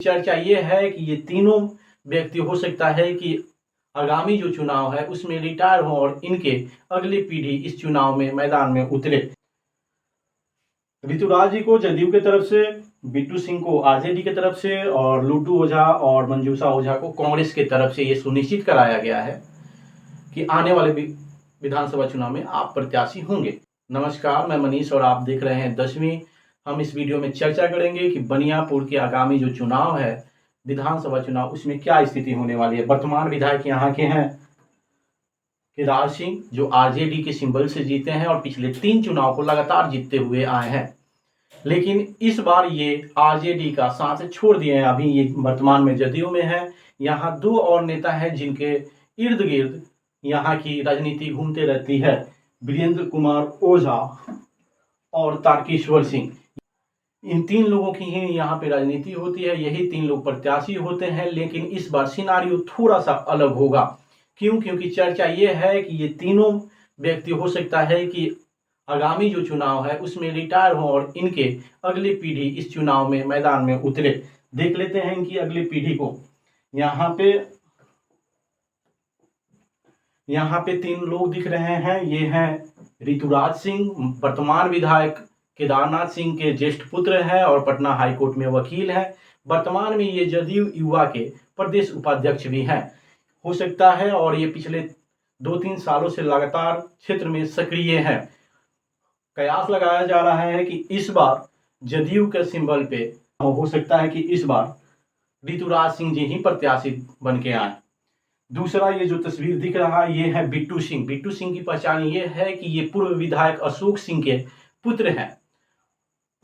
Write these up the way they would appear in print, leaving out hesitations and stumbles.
चर्चा ये है कि ये तीनों व्यक्ति हो सकता है कि आगामी जो चुनाव है उसमें रिटायर हों और इनके अगली पीढ़ी इस चुनाव में मैदान में उतरे। ऋतुराज जी को जदयू की तरफ से, बिट्टू सिंह को आरजेडी की तरफ से और लुड्डू ओझा और मंजूषा ओझा को कांग्रेस की तरफ से ये सुनिश्चित कराया गया है कि आने वाले विधानसभा चुनाव में आप प्रत्याशी होंगे। नमस्कार, मैं मनीष और आप देख रहे हैं 10वीं। हम इस वीडियो में चर्चा करेंगे कि बनियापुर के आगामी जो चुनाव है विधानसभा चुनाव, उसमें क्या स्थिति होने वाली है। वर्तमान विधायक यहाँ के हैं केदार सिंह, जो आरजेडी के सिंबल से जीते हैं और पिछले 3 चुनाव को लगातार जीतते हुए आए हैं, लेकिन इस बार ये आरजेडी का साथ छोड़ दिए हैं। अभी ये वर्तमान में जदयू में है। यहाँ 2 और नेता हैं जिनके इर्द गिर्द यहाँ की राजनीति घूमते रहती है, वीरेंद्र कुमार ओझा और तारकेश्वर सिंह। इन 3 लोगों की ही यहाँ पे राजनीति होती है, यही 3 लोग प्रत्याशी होते हैं। लेकिन इस बार सिनारियो थोड़ा सा अलग होगा। क्यों? क्योंकि चर्चा ये है कि ये तीनों व्यक्ति हो सकता है कि आगामी जो चुनाव है उसमें रिटायर हों और इनके अगली पीढ़ी इस चुनाव में मैदान में उतरे। देख लेते हैं इनकी अगली पीढ़ी को। यहाँ पे 3 लोग दिख रहे हैं। ये हैं ऋतुराज सिंह, वर्तमान विधायक केदारनाथ सिंह के ज्येष्ठ पुत्र हैं और पटना हाईकोर्ट में वकील हैं। वर्तमान में ये जदयू युवा के प्रदेश उपाध्यक्ष भी हैं हो सकता है, और ये पिछले 2-3 सालों से लगातार क्षेत्र में सक्रिय हैं। कयास लगाया जा रहा है कि इस बार जदयू के सिंबल पे हो सकता है कि इस बार ऋतुराज सिंह जी ही प्रत्याशी बन के आए। दूसरा, ये जो तस्वीर दिख रहा है ये है बिट्टू सिंह। बिट्टू सिंह की पहचान ये है कि ये पूर्व विधायक अशोक सिंह के पुत्र हैं।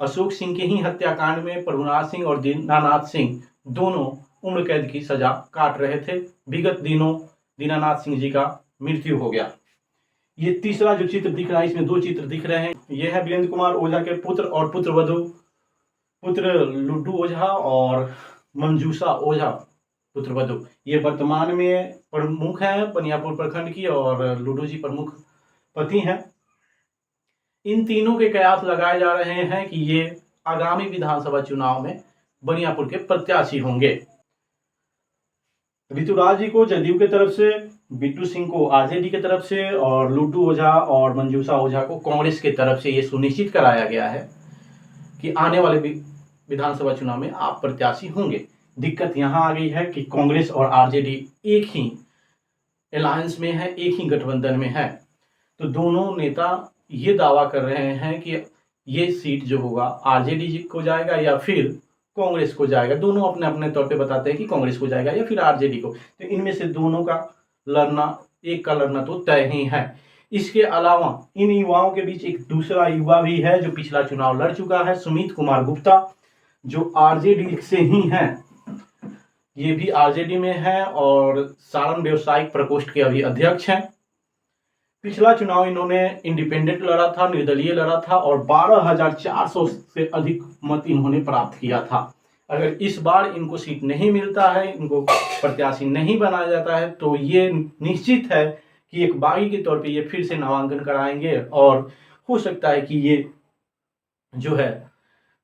अशोक सिंह के ही हत्याकांड में प्रभुनाथ सिंह और दीनानाथ सिंह दोनों उम्र कैद की सजा काट रहे थे। विगत दिनों दीनानाथ सिंह जी का मृत्यु हो गया। ये तीसरा जो चित्र दिख रहा है, इसमें 2 चित्र दिख रहे हैं। ये है वीरेंद्र कुमार ओझा के पुत्र और पुत्र लुड्डू ओझा और मंजूषा ओझा पुत्रवधू। ये वर्तमान में प्रमुख हैं बनियापुर प्रखंड की, और लुड्डू जी प्रमुख पति हैं। इन तीनों के कयास लगाए जा रहे हैं कि ये आगामी विधानसभा चुनाव में बनियापुर के प्रत्याशी होंगे। ऋतुराज जी को जदयू की तरफ से, बिट्टू सिंह को आरजेडी की तरफ से और लुड्डू ओझा और मंजूषा ओझा को कांग्रेस की तरफ से ये सुनिश्चित कराया गया है कि आने वाले विधानसभा चुनाव में आप प्रत्याशी होंगे। दिक्कत यहाँ आ गई है कि कांग्रेस और आरजेडी एक ही अलायंस में है, एक ही गठबंधन में है। तो दोनों नेता ये दावा कर रहे हैं कि ये सीट जो होगा आरजेडी को जाएगा या फिर कांग्रेस को जाएगा। दोनों अपने अपने तौर पे बताते हैं कि कांग्रेस को जाएगा या फिर आरजेडी को। तो इनमें से दोनों का लड़ना, एक का लड़ना तो तय ही है। इसके अलावा इन युवाओं के बीच एक दूसरा युवा भी है जो पिछला चुनाव लड़ चुका है, सुमित कुमार गुप्ता, जो आरजेडी से ही हैं। ये भी आरजेडी में है और सारण व्यवसायिक प्रकोष्ठ के अभी अध्यक्ष हैं। पिछला चुनाव इन्होंने इंडिपेंडेंट लड़ा था, निर्दलीय लड़ा था और 12,400 से अधिक मत इन्होंने प्राप्त किया था। अगर इस बार इनको सीट नहीं मिलता है, इनको प्रत्याशी नहीं बनाया जाता है, तो ये निश्चित है कि एक बागी के तौर पे ये फिर से नामांकन कराएंगे और हो सकता है कि ये जो है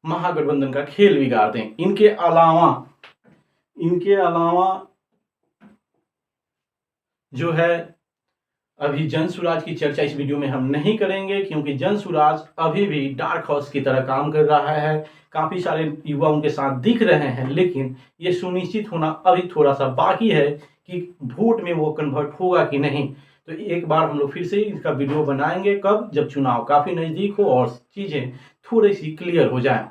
महागठबंधन का खेल बिगाड़ दें। इनके अलावा जो है अभी जनसुराज की चर्चा इस वीडियो में हम नहीं करेंगे, क्योंकि जनसुराज अभी भी डार्क हॉर्स की तरह काम कर रहा है। काफ़ी सारे युवा उनके साथ दिख रहे हैं, लेकिन ये सुनिश्चित होना अभी थोड़ा सा बाकी है कि वोट में वो कन्वर्ट होगा कि नहीं। तो एक बार हम लोग फिर से इसका वीडियो बनाएंगे, कब? जब चुनाव काफ़ी नज़दीक हो और चीज़ें थोड़ी सी क्लियर हो जाएं।